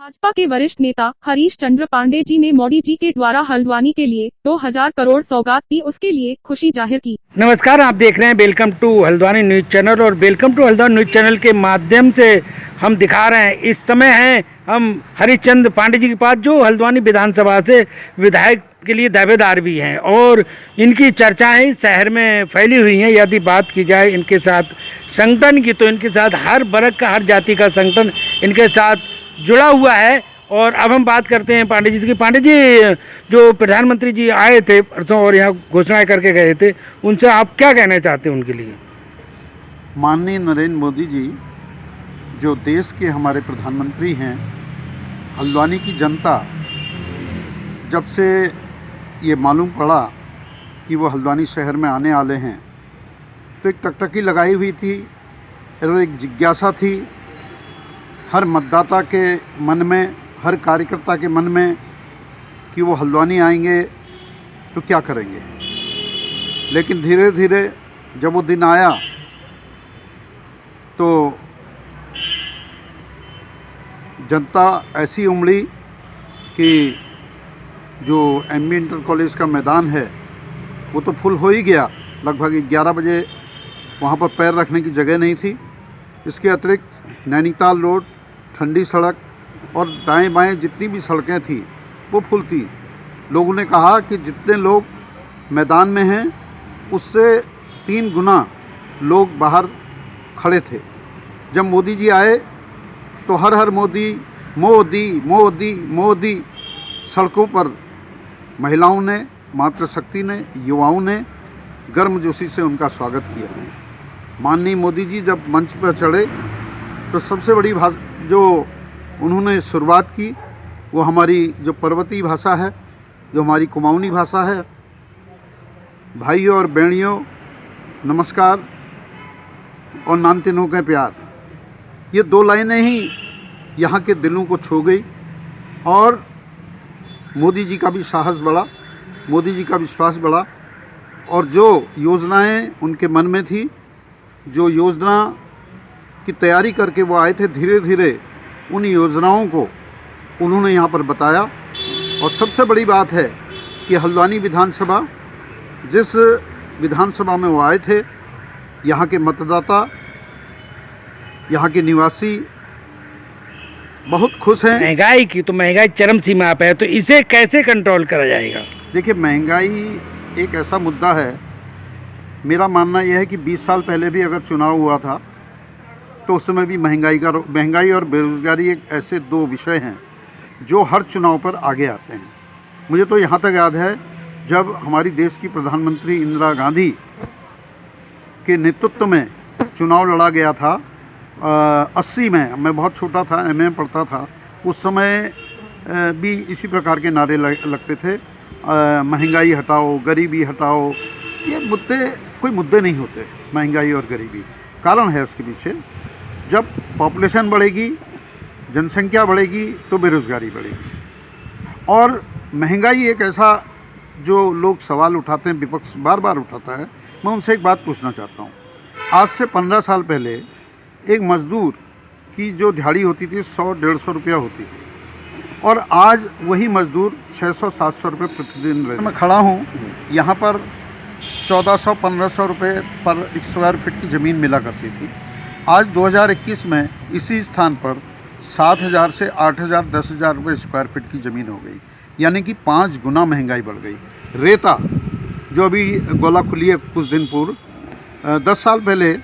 भाजपा के वरिष्ठ नेता हरीश चंद्र पांडे जी ने मोदी जी के द्वारा हल्द्वानी के लिए 2000 करोड़ सौगात दी, उसके लिए खुशी जाहिर की। नमस्कार, आप देख रहे हैं welcome to Haldwani news channel और welcome to Haldwani news channel के माध्यम से हम दिखा रहे हैं इस समय हैं हम हरीश चंद्र पांडे जी के पास, जो हल्द्वानी विधानसभा से विधायक के लिए दावेदार भी हैं और इनकी चर्चाएं शहर में फैली हुई हैं। यदि बात की जाए इनके साथ संगठन की, तो इनके साथ हर वर्ग का, हर जाति का संगठन इनके साथ जुड़ा हुआ है। और अब हम बात करते हैं पांडे जी की। पांडे जी, जो प्रधानमंत्री जी आए थे परसों और यहाँ घोषणाएं करके गए थे, उनसे आप क्या कहना चाहते हैं उनके लिए? माननीय नरेंद्र मोदी जी जो देश के हमारे प्रधानमंत्री हैं, हल्द्वानी की जनता जब से ये मालूम पड़ा कि वो हल्द्वानी शहर में आने वाले हैं, तो एक टकटकी लगाई हुई थी और एक जिज्ञासा थी हर मतदाता के मन में, हर कार्यकर्ता के मन में कि वो हल्द्वानी आएंगे तो क्या करेंगे। लेकिन धीरे धीरे जब वो दिन आया तो जनता ऐसी उमड़ी कि जो एमबी इंटर कॉलेज का मैदान है वो तो फुल हो ही गया। लगभग 11 बजे वहाँ पर पैर रखने की जगह नहीं थी। इसके अतिरिक्त नैनीताल रोड, ठंडी सड़क और दाएं बाएं जितनी भी सड़कें थी वो फुल थी। लोगों ने कहा कि जितने लोग मैदान में हैं उससे 3 गुना लोग बाहर खड़े थे। जब मोदी जी आए तो हर हर मोदी, मोदी मोदी मोदी सड़कों पर महिलाओं ने, मातृशक्ति ने, युवाओं ने गर्मजोशी से उनका स्वागत किया। माननीय मोदी जी जब मंच पर चढ़े तो सबसे बड़ी जो उन्होंने शुरुआत की वो हमारी जो पर्वतीय भाषा है, जो हमारी कुमाऊनी भाषा है। भाइयों और बहनियों, नमस्कार और नानतिनों के प्यार, ये 2 लाइनें ही यहाँ के दिलों को छू गई और मोदी जी का भी साहस बढ़ा, मोदी जी का विश्वास बढ़ा और जो योजनाएं उनके मन में थी, जो योजना की तैयारी करके वो आए थे, धीरे धीरे उन योजनाओं को उन्होंने यहाँ पर बताया। और सबसे बड़ी बात है कि हल्द्वानी विधानसभा, जिस विधानसभा में वो आए थे, यहाँ के मतदाता, यहाँ के निवासी बहुत खुश हैं। महंगाई की तो महंगाई चरम सीमा पे है, तो इसे कैसे कंट्रोल करा जाएगा? देखिए, महंगाई एक ऐसा मुद्दा है, मेरा मानना यह है कि 20 साल पहले भी अगर चुनाव हुआ था तो उस समय भी महंगाई और बेरोज़गारी एक ऐसे 2 विषय हैं जो हर चुनाव पर आगे आते हैं। मुझे तो यहाँ तक याद है जब हमारी देश की प्रधानमंत्री इंदिरा गांधी के नेतृत्व में चुनाव लड़ा गया था 80 में, मैं बहुत छोटा था, एमए में पढ़ता था, उस समय भी इसी प्रकार के नारे लगते थे, महंगाई हटाओ, गरीबी हटाओ। ये मुद्दे कोई मुद्दे नहीं होते, महंगाई और गरीबी। कारण है उसके पीछे, जब पॉपुलेशन बढ़ेगी, जनसंख्या बढ़ेगी तो बेरोज़गारी बढ़ेगी। और महंगाई एक ऐसा जो लोग सवाल उठाते हैं, विपक्ष बार बार उठाता है। मैं उनसे एक बात पूछना चाहता हूँ, आज से 15 साल पहले एक मज़दूर की जो दिहाड़ी होती थी 100-150 रुपया होती थी और आज वही मज़दूर 600-700 रुपये प्रतिदिन मैं खड़ा हूँ। यहाँ पर 1400-1500 रुपये पर स्क्वायर फीट की ज़मीन मिला करती थी। आज 2021 में इसी स्थान पर 7,000 से 8,000, 10,000 रुपये स्क्वायर फीट की ज़मीन हो गई, यानी कि 5 गुना महंगाई बढ़ गई। रेता जो अभी गोला खुली है कुछ दिन पूर्व, 10 साल पहले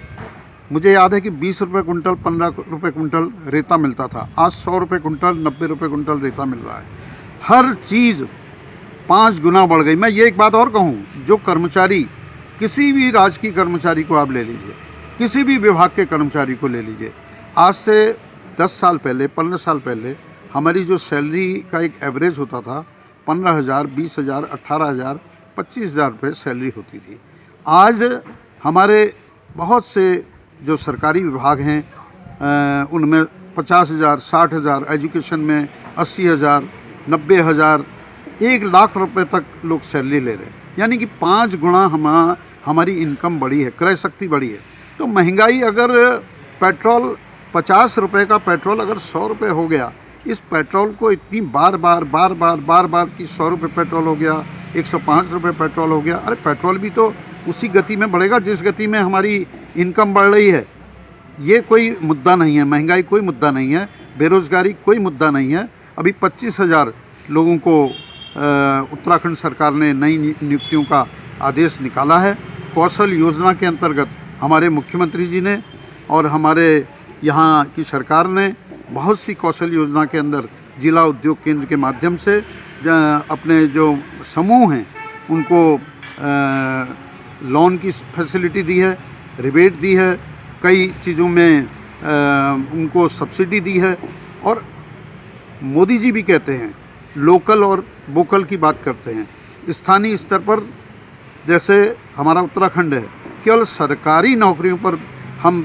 मुझे याद है कि 20 रुपये कुंटल, 15 रुपये कुंटल रेता मिलता था। आज 100 रुपये कुंटल, 90 रुपये कुंटल रेता मिल रहा है। हर चीज़ 5 गुना बढ़ गई। मैं ये एक बात और कहूँ, जो कर्मचारी, किसी भी राजकीय कर्मचारी को आप ले लीजिए, किसी भी विभाग के कर्मचारी को ले लीजिए, आज से 10 साल पहले, 15 साल पहले हमारी जो सैलरी का एक एवरेज होता था 15,000, 20,000, 18,000, 25,000 रुपये सैलरी होती थी। आज हमारे बहुत से जो सरकारी विभाग हैं उनमें 50,000, 60,000, एजुकेशन में 80,000, 90,000, 1 लाख रुपए तक लोग सैलरी ले रहे हैं। यानी कि 5 गुना हमारी इनकम बढ़ी है, क्रय शक्ति बढ़ी है। तो महंगाई, अगर पेट्रोल 50 रुपये का पेट्रोल अगर 100 रुपये हो गया, इस पेट्रोल को इतनी बार बार कि 100 रुपये पेट्रोल हो गया, 105 रुपये पेट्रोल हो गया। अरे पेट्रोल भी तो उसी गति में बढ़ेगा जिस गति में हमारी इनकम बढ़ रही है। ये कोई मुद्दा नहीं है, महंगाई कोई मुद्दा नहीं है, बेरोज़गारी कोई मुद्दा नहीं है। अभी 25,000 लोगों को उत्तराखंड सरकार ने नई नियुक्तियों का आदेश निकाला है। कौशल योजना के अंतर्गत हमारे मुख्यमंत्री जी ने और हमारे यहाँ की सरकार ने बहुत सी कौशल योजना के अंदर जिला उद्योग केंद्र के माध्यम से अपने जो समूह हैं उनको लोन की फैसिलिटी दी है, रिबेट दी है, कई चीज़ों में उनको सब्सिडी दी है। और मोदी जी भी कहते हैं लोकल और वोकल की बात करते हैं। स्थानीय स्तर पर जैसे हमारा उत्तराखंड है, केवल सरकारी नौकरियों पर हम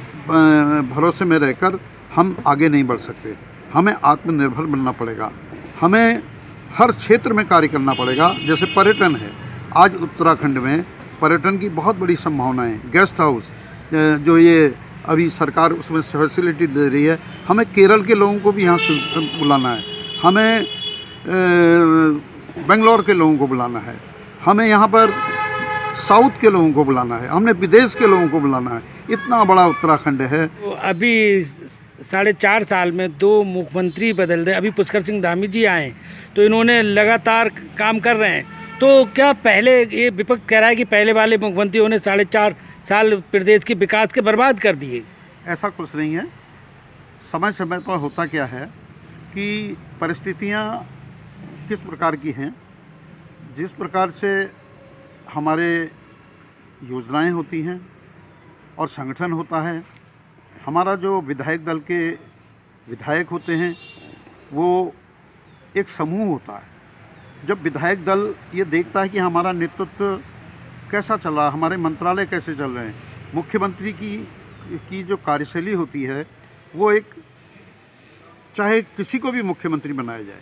भरोसे में रहकर हम आगे नहीं बढ़ सकते। हमें आत्मनिर्भर बनना पड़ेगा, हमें हर क्षेत्र में कार्य करना पड़ेगा। जैसे पर्यटन है, आज उत्तराखंड में पर्यटन की बहुत बड़ी संभावनाएं हैं। गेस्ट हाउस जो ये अभी सरकार उसमें फैसिलिटी दे रही है, हमें केरल के लोगों को भी यहाँ से बुलाना है, हमें बेंगलोर के लोगों को बुलाना है, हमें यहाँ पर साउथ के लोगों को बुलाना है, हमने विदेश के लोगों को बुलाना है। इतना बड़ा उत्तराखंड है। तो अभी 4.5 साल में 2 मुख्यमंत्री बदल रहे। अभी पुष्कर सिंह धामी जी आए तो इन्होंने लगातार काम कर रहे हैं। तो क्या पहले ये विपक्ष कह रहा है कि पहले वाले मुख्यमंत्रियों ने 4.5 साल प्रदेश के विकास के बर्बाद कर दिए? ऐसा कुछ नहीं है। समय समय पर होता क्या है कि परिस्थितियाँ किस प्रकार की हैं, जिस प्रकार से हमारे योजनाएं होती हैं और संगठन होता है। हमारा जो विधायक दल के विधायक होते हैं वो एक समूह होता है। जब विधायक दल ये देखता है कि हमारा नेतृत्व कैसा चल रहा है, हमारे मंत्रालय कैसे चल रहे हैं, मुख्यमंत्री की जो कार्यशैली होती है वो एक, चाहे किसी को भी मुख्यमंत्री बनाया जाए,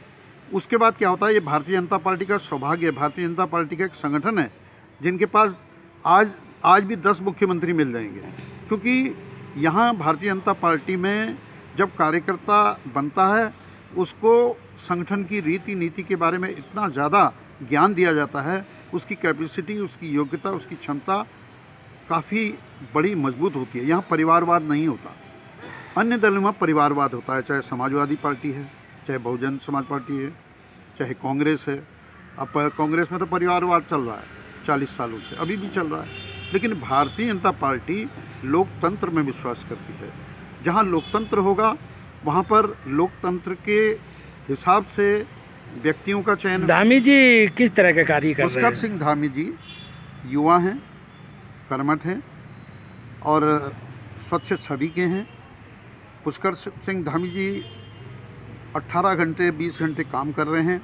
उसके बाद क्या होता है, ये भारतीय जनता पार्टी का सौभाग्य है। भारतीय जनता पार्टी का एक संगठन है जिनके पास आज भी 10 मुख्यमंत्री मिल जाएंगे, क्योंकि यहाँ भारतीय जनता पार्टी में जब कार्यकर्ता बनता है उसको संगठन की रीति नीति के बारे में इतना ज़्यादा ज्ञान दिया जाता है, उसकी कैपेसिटी, उसकी योग्यता, उसकी क्षमता काफ़ी बड़ी मजबूत होती है। यहाँ परिवारवाद नहीं होता। अन्य दलों में परिवारवाद होता है, चाहे समाजवादी पार्टी है, चाहे बहुजन समाज पार्टी है, चाहे कांग्रेस है। अब कांग्रेस में तो परिवारवाद चल रहा है 40 सालों से, अभी भी चल रहा है। लेकिन भारतीय जनता पार्टी लोकतंत्र में विश्वास करती है। जहाँ लोकतंत्र होगा वहाँ पर लोकतंत्र के हिसाब से व्यक्तियों का चयन। धामी जी किस तरह के कार्य कर रहे हैं? पुष्कर सिंह धामी जी युवा हैं, कर्मठ हैं और स्वच्छ छवि के हैं। पुष्कर सिंह धामी जी 18 घंटे 20 घंटे काम कर रहे हैं।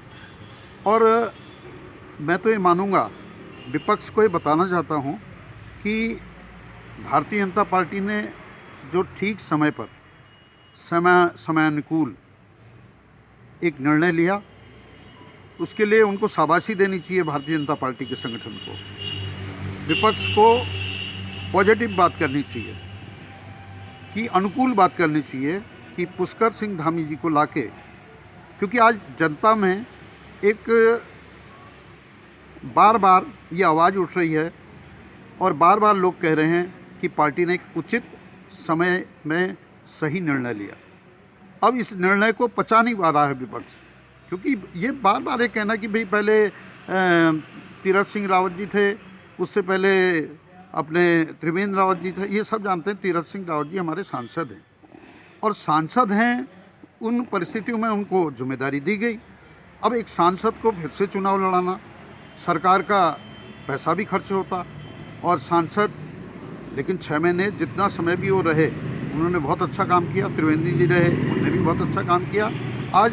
और मैं तो ये मानूंगा, विपक्ष को ये बताना चाहता हूँ कि भारतीय जनता पार्टी ने जो ठीक समय पर समयानुकूल एक निर्णय लिया, उसके लिए उनको शाबाशी देनी चाहिए भारतीय जनता पार्टी के संगठन को। विपक्ष को पॉजिटिव बात करनी चाहिए, कि अनुकूल बात करनी चाहिए कि पुष्कर सिंह धामी जी को लाके, क्योंकि आज जनता में एक बार बार ये आवाज़ उठ रही है और बार बार लोग कह रहे हैं कि पार्टी ने एक उचित समय में सही निर्णय लिया। अब इस निर्णय को पचा नहीं पा रहा है विपक्ष, क्योंकि ये बार बार ये कहना कि भाई पहले तीरथ सिंह रावत जी थे, उससे पहले अपने त्रिवेंद्र रावत जी थे। ये सब जानते हैं, तीरथ सिंह रावत जी हमारे सांसद हैं और सांसद हैं, उन परिस्थितियों में उनको जिम्मेदारी दी गई। अब एक सांसद को फिर से चुनाव लड़ाना, सरकार का पैसा भी खर्च होता और सांसद, लेकिन 6 महीने जितना समय भी वो रहे उन्होंने बहुत अच्छा काम किया। त्रिवेंद्र जी रहे, उन्होंने भी बहुत अच्छा काम किया। आज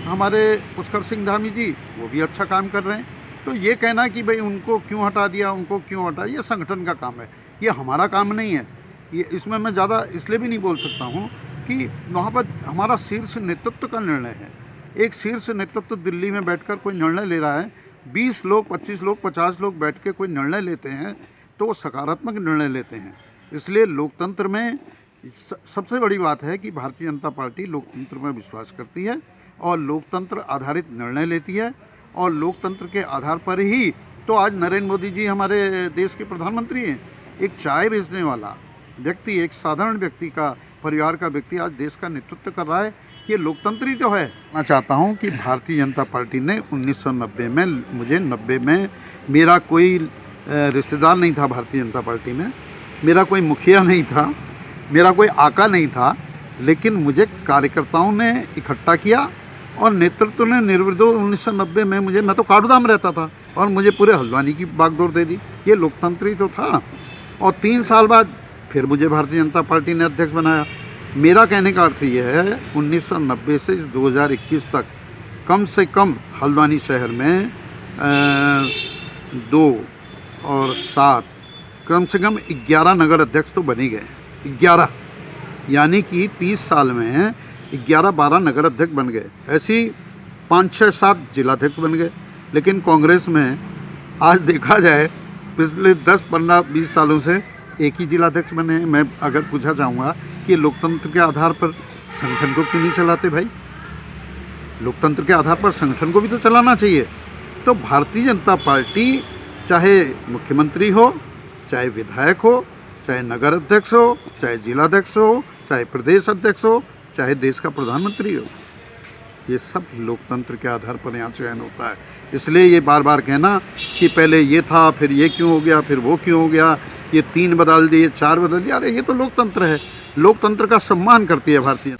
हमारे पुष्कर सिंह धामी जी वो भी अच्छा काम कर रहे हैं। तो ये कहना कि भाई उनको क्यों हटा दिया, उनको क्यों हटा, ये संगठन का काम है, ये हमारा काम नहीं है। ये इसमें मैं ज़्यादा इसलिए भी नहीं बोल सकता हूँ कि वहाँ पर हमारा शीर्ष नेतृत्व का निर्णय है। एक शीर्ष नेतृत्व दिल्ली में बैठकर कोई निर्णय ले रहा है, 20 लोग 25 लोग 50 लोग बैठ के कोई निर्णय लेते हैं तो वो सकारात्मक निर्णय लेते हैं। इसलिए लोकतंत्र में सबसे बड़ी बात है कि भारतीय जनता पार्टी लोकतंत्र में विश्वास करती है। और लोकतंत्र आधारित निर्णय लेती है, और लोकतंत्र के आधार पर ही तो आज नरेंद्र मोदी जी हमारे देश के प्रधानमंत्री हैं। एक चाय बेचने वाला व्यक्ति, एक साधारण व्यक्ति का, परिवार का व्यक्ति आज देश का नेतृत्व कर रहा है। ये लोकतंत्र ही तो है। मैं चाहता हूँ कि भारतीय जनता पार्टी ने 1990 में, मुझे 90 में मेरा कोई रिश्तेदार नहीं था भारतीय जनता पार्टी में, मेरा कोई मुखिया नहीं था, मेरा कोई आका नहीं था, लेकिन मुझे कार्यकर्ताओं ने इकट्ठा किया और नेतृत्व ने निर्विरोध 1990 में मैं तो काठगोदाम रहता था और मुझे पूरे हल्द्वानी की बागडोर दे दी। ये लोकतंत्र ही तो था। और 3 साल बाद फिर मुझे भारतीय जनता पार्टी ने अध्यक्ष बनाया। मेरा कहने का अर्थ ये है 1990 से 2021 तक कम से कम हल्द्वानी शहर में 2 और 7 कम से कम 11 नगर अध्यक्ष तो बन ही गए। 11 यानी कि 30 साल में 11-12 नगर अध्यक्ष बन गए। ऐसी 5-6-7 जिलाध्यक्ष बन गए। लेकिन कांग्रेस में आज देखा जाए पिछले 10-15-20 सालों से एक ही जिलाध्यक्ष बने हैं। मैं अगर पूछा चाहूँगा कि लोकतंत्र के आधार पर संगठन को क्यों नहीं चलाते भाई? लोकतंत्र के आधार पर संगठन को भी तो चलाना चाहिए। तो भारतीय जनता पार्टी चाहे मुख्यमंत्री हो, चाहे विधायक हो, चाहे नगर अध्यक्ष हो, चाहे जिलाध्यक्ष हो, चाहे प्रदेश अध्यक्ष हो, चाहे देश का प्रधानमंत्री हो, ये सब लोकतंत्र के आधार पर यहाँ चयन होता है। इसलिए ये बार बार कहना कि पहले ये था, फिर ये क्यों हो गया, फिर वो क्यों हो गया, ये 3 बदल दिए, 4 बदल दिए, अरे ये तो लोकतंत्र है। लोकतंत्र का सम्मान करती है भारतीय